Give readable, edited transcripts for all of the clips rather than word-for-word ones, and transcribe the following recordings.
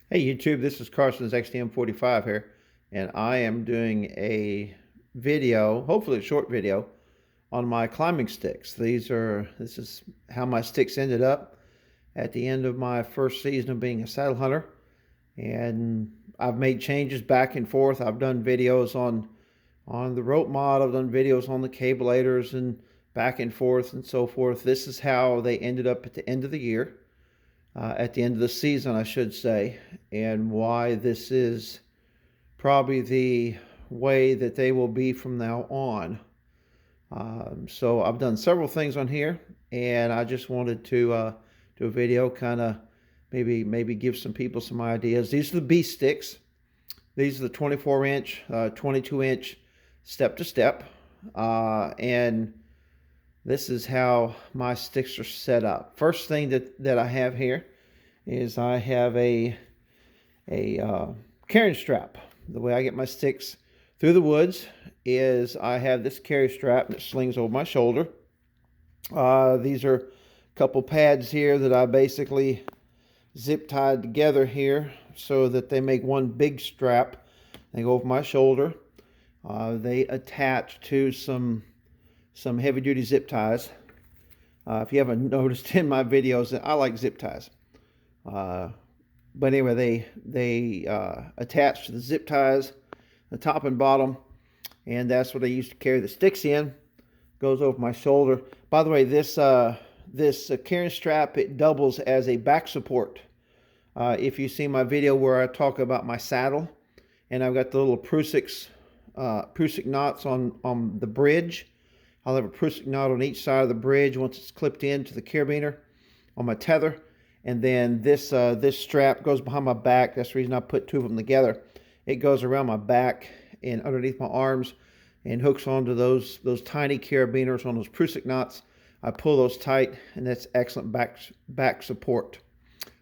Hey YouTube, this is Carson's XTM45 here, and I am doing a video, hopefully a short video, on my climbing sticks. This is how my sticks ended up at the end of my first season of being a saddle hunter, and I've made changes back and forth. I've done videos on the rope mod, I've done videos on the cabelators and back and forth and so forth. This is how they ended up at the end of the year. At the end of the season, I should say, and why this is probably the way that they will be from now on. So I've done several things on here, and I just wanted to do a video, kind of maybe give some people some ideas. These are the B sticks. These are the 24-inch, 22-inch step to step, and this is how my sticks are set up. First thing that I have here is I have a carrying strap. The way I get my sticks through the woods is I have this carry strap that slings over my shoulder. These are a couple pads here that I basically zip tied together here so that they make one big strap. They go over my shoulder. They attach to some heavy duty zip ties. If you haven't noticed in my videos, I like zip ties. But anyway, they attach to the zip ties, the top and bottom, and that's what I used to carry the sticks in. Goes over my shoulder. By the way, this carrying strap, it doubles as a back support. If you see my video where I talk about my saddle, and I've got the little Prusik knots on the bridge. I'll have a Prusik knot on each side of the bridge once it's clipped into the carabiner on my tether. And then this strap goes behind my back. That's the reason I put two of them together. It goes around my back and underneath my arms and hooks onto those tiny carabiners on those Prusik knots. I pull those tight, and that's excellent back support.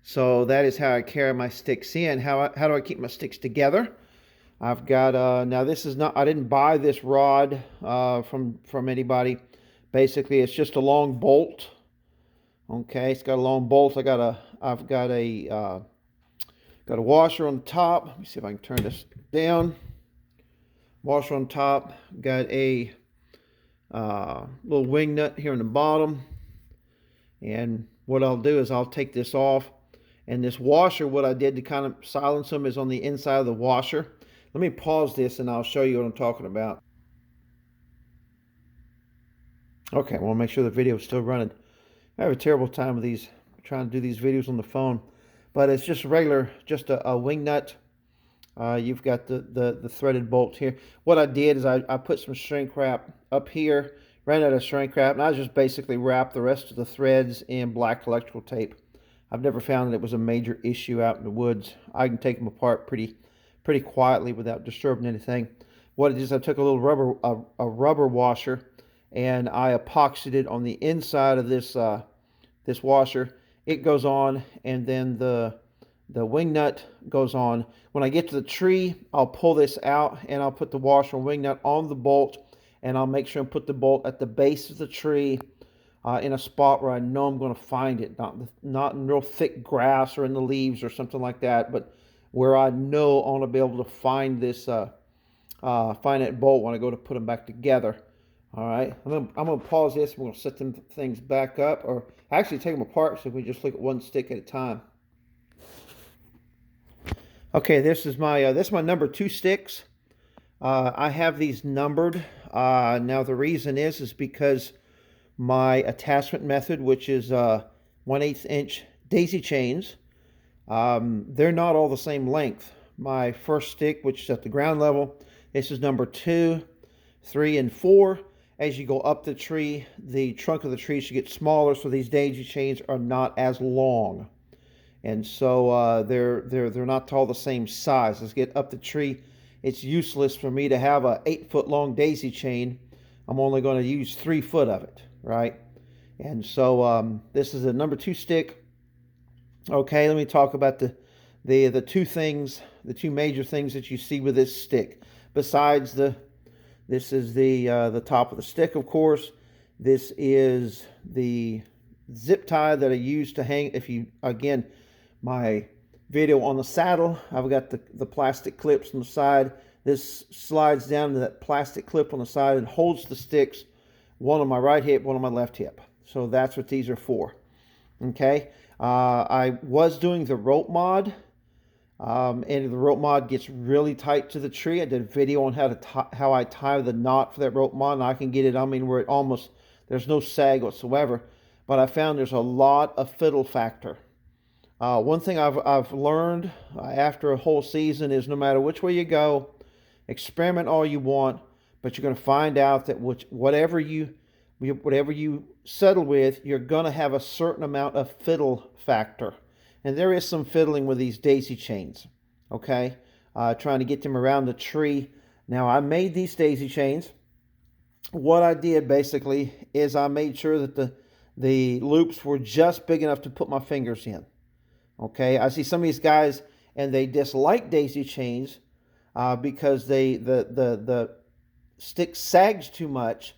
So that is how I carry my sticks in. How do I keep my sticks together? I've got now this is not, I didn't buy this rod from anybody. Basically, it's just a long bolt. Okay, it's got a long bolt. I've got a washer on the top. Let me see if I can turn this down. Washer on top. Got a little wing nut here on the bottom. And what I'll do is I'll take this off. And this washer, what I did to kind of silence them, is on the inside of the washer. Let me pause this and I'll show you what I'm talking about. Okay, I want to make sure the video is still running. I have a terrible time with these, trying to do these videos on the phone, but it's just regular, just a wing nut. You've got the threaded bolt here. What I did is I put some shrink wrap up here, ran out of shrink wrap, and I just basically wrapped the rest of the threads in black electrical tape. I've never found that it was a major issue out in the woods. I can take them apart pretty quietly without disturbing anything. What it is, I took a little rubber washer, and I epoxied it on the inside of this this washer. It goes on, and then the wing nut goes on. When I get to the tree, I'll pull this out, and I'll put the washer and wing nut on the bolt, and I'll make sure and put the bolt at the base of the tree in a spot where I know I'm going to find it, not in real thick grass or in the leaves or something like that, but where I know I want to be able to find this find that bolt when I go to put them back together. All right, I'm gonna pause this. We're gonna set them things back up, or actually take them apart, so we just look at one stick at a time. Okay, this is my number 2 sticks. I have these numbered. Now the reason is because my attachment method, which is 1/8 inch daisy chains, they're not all the same length. My first stick, which is at the ground level, this is number 2, 3, and 4. As you go up the tree, the trunk of the tree should get smaller, so these daisy chains are not as long. And so they're not all the same size. As I get up the tree, it's useless for me to have a 8-foot long daisy chain. I'm only going to use 3 foot of it, right? And so this is a number 2 stick. Okay, let me talk about the two major things that you see with this stick. Besides this is the top of the stick, of course. This is the zip tie that I use to hang. If you, again, my video on the saddle. I've got the plastic clips on the side. This slides down to that plastic clip on the side and holds the sticks, one on my right hip, one on my left hip. So that's what these are for. Okay. I was doing the rope mod, and the rope mod gets really tight to the tree. I did a video on how I tie the knot for that rope mod, and I can get it, I mean, where it almost, there's no sag whatsoever. But I found there's a lot of fiddle factor. One thing I've learned after a whole season is no matter which way you go, experiment all you want, but you're going to find out that whatever you settle with, you're going to have a certain amount of fiddle factor. And there is some fiddling with these daisy chains, okay? Trying to get them around the tree. Now, I made these daisy chains. What I did basically is I made sure that the loops were just big enough to put my fingers in. Okay, I see some of these guys and they dislike daisy chains because the stick sags too much,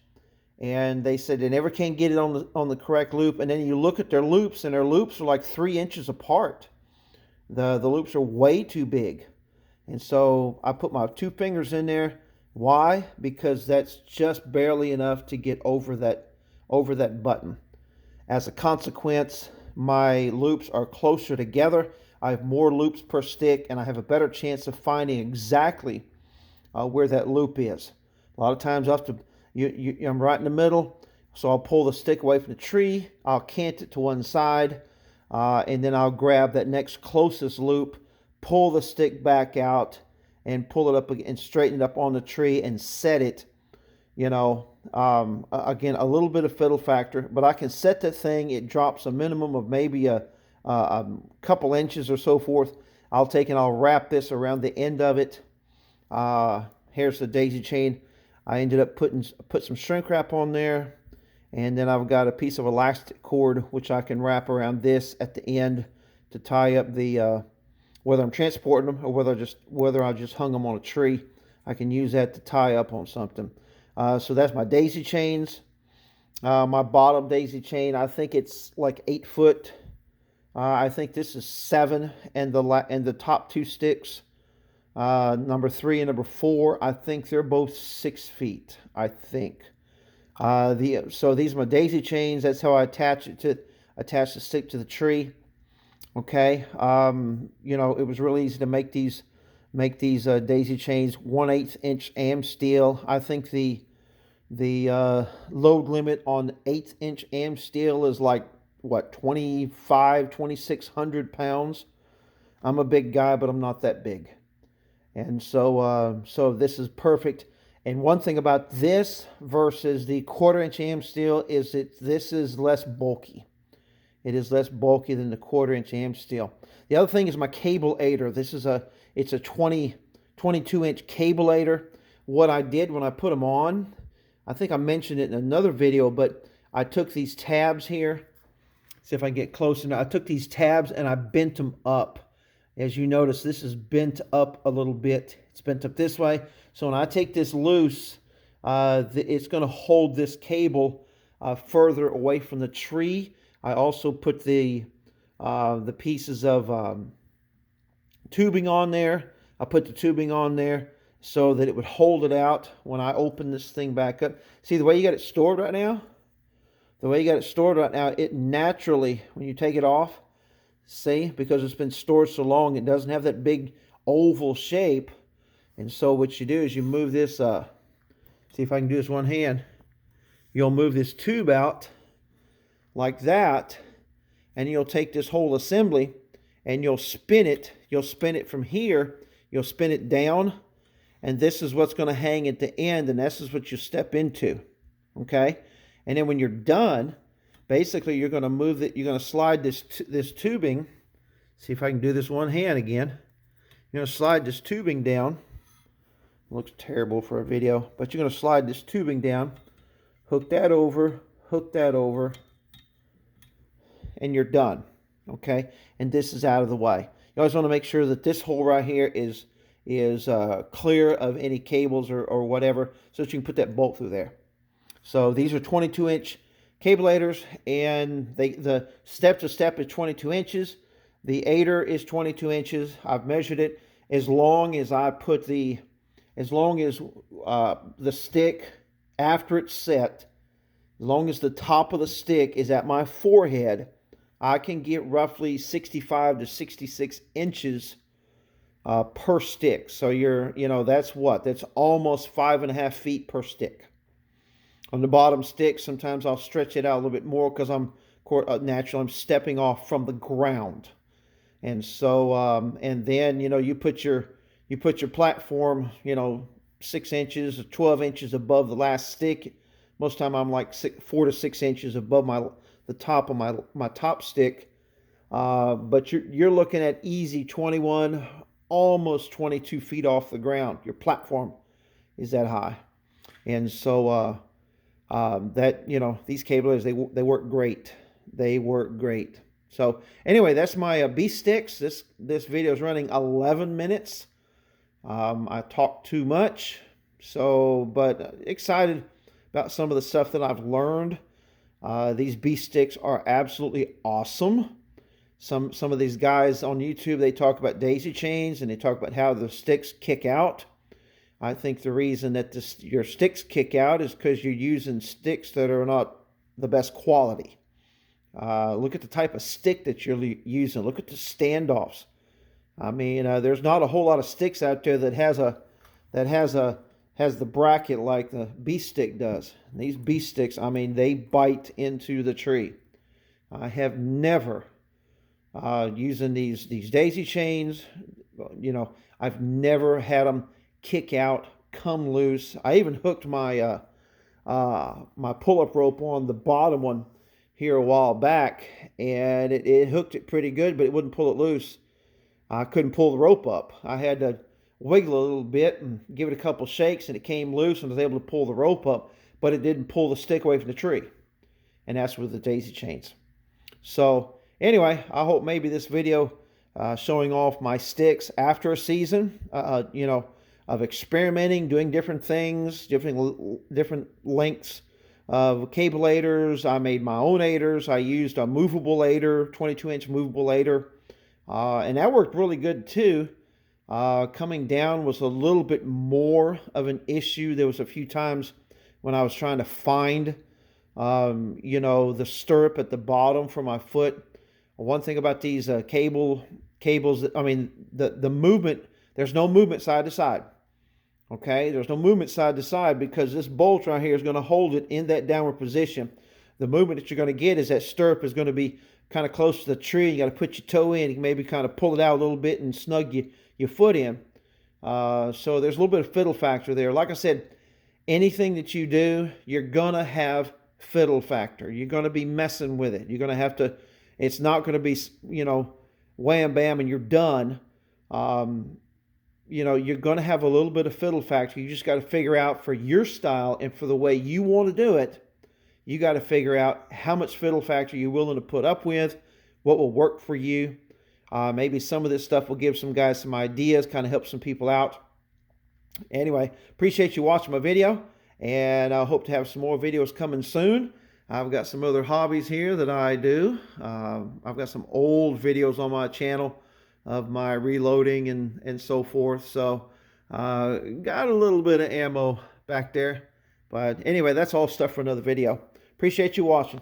and they said they never can get it on the correct loop. And then you look at their loops, and their loops are like 3 inches apart. The loops are way too big, and so I put my 2 fingers in there. Why? Because that's just barely enough to get over that button. As a consequence, my loops are closer together. I have more loops per stick, and I have a better chance of finding exactly where that loop is. A lot of times I'm right in the middle, so I'll pull the stick away from the tree, I'll cant it to one side, and then I'll grab that next closest loop, pull the stick back out, and pull it up and straighten it up on the tree and set it. You know, again, a little bit of fiddle factor, but I can set that thing. It drops a minimum of maybe a couple inches or so forth. I'll take and I'll wrap this around the end of it. Here's the daisy chain. I ended up put some shrink wrap on there, and then I've got a piece of elastic cord which I can wrap around this at the end to tie up the whether I'm transporting them or whether I just hung them on a tree. I can use that to tie up on something. So that's my daisy chains. My bottom daisy chain, I think it's like 8 foot. I think this is 7, and the top 2 sticks, number 3 and number 4, I think they're both 6 feet. I think. So these are my daisy chains. That's how I attach the stick to the tree. Okay. You know, it was really easy to make these daisy chains. 1/8 inch am steel. I think the load limit on 1/8 inch am steel is like what, 2,600 pounds. I'm a big guy, but I'm not that big, and so this is perfect. And one thing about this versus the 1/4 inch am steel is that this is less bulky. It is less bulky than the 1/4 inch am steel. The other thing is my cable aider. It's a 22 inch cable aider. What I did when I put them on, I think I mentioned it in another video, but I took these tabs here. See if I can get close enough. I took these tabs and I bent them up. As you notice, this is bent up a little bit. It's bent up this way. So when I take this loose, it's going to hold this cable further away from the tree. I also put the pieces of tubing on there. I put the tubing on there so that it would hold it out when I open this thing back up. See the way you got it stored right now? The way you got it stored right now, it naturally, when you take it off, see, because it's been stored so long, it doesn't have that big oval shape. And so what you do is you move this, see if I can do this one hand. You'll move this tube out like that, and you'll take this whole assembly and you'll spin it. You'll spin it from here. You'll spin it down, and this is what's going to hang at the end, and this is what you step into. Okay? And then when you're done, basically you're going to move it. You're going to slide this tubing. See if I can do this one hand again. You're going to slide this tubing down. It looks terrible for a video, but you're going to slide this tubing down, hook that over, and you're done. Okay? And this is out of the way. You always want to make sure that this hole right here is clear of any cables or whatever, so that you can put that bolt through there. So these are 22-inch cabelators, and the step to step is 22 inches. The aider is 22 inches. I've measured it. As long as I put the, as long as the stick, after it's set, as long as the top of the stick is at my forehead, I can get roughly 65 to 66 inches per stick. So that's what? That's almost 5.5 feet per stick. On the bottom stick, sometimes I'll stretch it out a little bit more because I'm naturally I'm stepping off from the ground. And so, and then, you put your platform, 6 inches or 12 inches above the last stick. Most of the time I'm like 4 to 6 inches above the top of my top stick. But you're looking at easy 21, almost 22 feet off the ground. Your platform is that high. And so, these cable layers, they work great. They work great. So anyway, that's my beast sticks. This video is running 11 minutes. I talk too much, but excited about some of the stuff that I've learned. These beast sticks are absolutely awesome. Some of these guys on YouTube, they talk about daisy chains and they talk about how the sticks kick out. I think the reason that your sticks kick out is because you're using sticks that are not the best quality. Look at the type of stick that you're using. Look at the standoffs. I mean, there's not a whole lot of sticks out there that has the bracket like the beast stick does. And these beast sticks, I mean, they bite into the tree. I have never using these daisy chains. I've never had them kick out, come loose. I even hooked my my pull-up rope on the bottom one here a while back, and it hooked it pretty good, but it wouldn't pull it loose. I couldn't pull the rope up. I had to wiggle a little bit and give it a couple shakes, and it came loose and was able to pull the rope up, but it didn't pull the stick away from the tree. And that's with the daisy chains. So anyway, I hope maybe this video showing off my sticks after a season, of experimenting, doing different things, different lengths of cable aiders. I made my own aiders. I used a movable aider, 22-inch movable aider, and that worked really good too. Coming down was a little bit more of an issue. There was a few times when I was trying to find, the stirrup at the bottom for my foot. One thing about these cables, I mean, the movement, there's no movement side to side. Okay, there's no movement side to side because this bolt right here is going to hold it in that downward position. The movement that you're going to get is that stirrup is going to be kind of close to the tree. You got to put your toe in. You can maybe kind of pull it out a little bit and snug your foot in. So there's a little bit of fiddle factor there. Like I said, anything that you do, you're going to have fiddle factor. You're going to be messing with it. You're going to have to, it's not going to be, wham, bam, and you're done. You're going to have a little bit of fiddle factor. You just got to figure out for your style and for the way you want to do it, you got to figure out how much fiddle factor you're willing to put up with, what will work for you. Maybe some of this stuff will give some guys some ideas, kind of help some people out. Anyway, appreciate you watching my video, and I hope to have some more videos coming soon. I've got some other hobbies here that I do. I've got some old videos on my channel of my reloading and so forth. So got a little bit of ammo back there. But anyway, that's all stuff for another video. Appreciate you watching.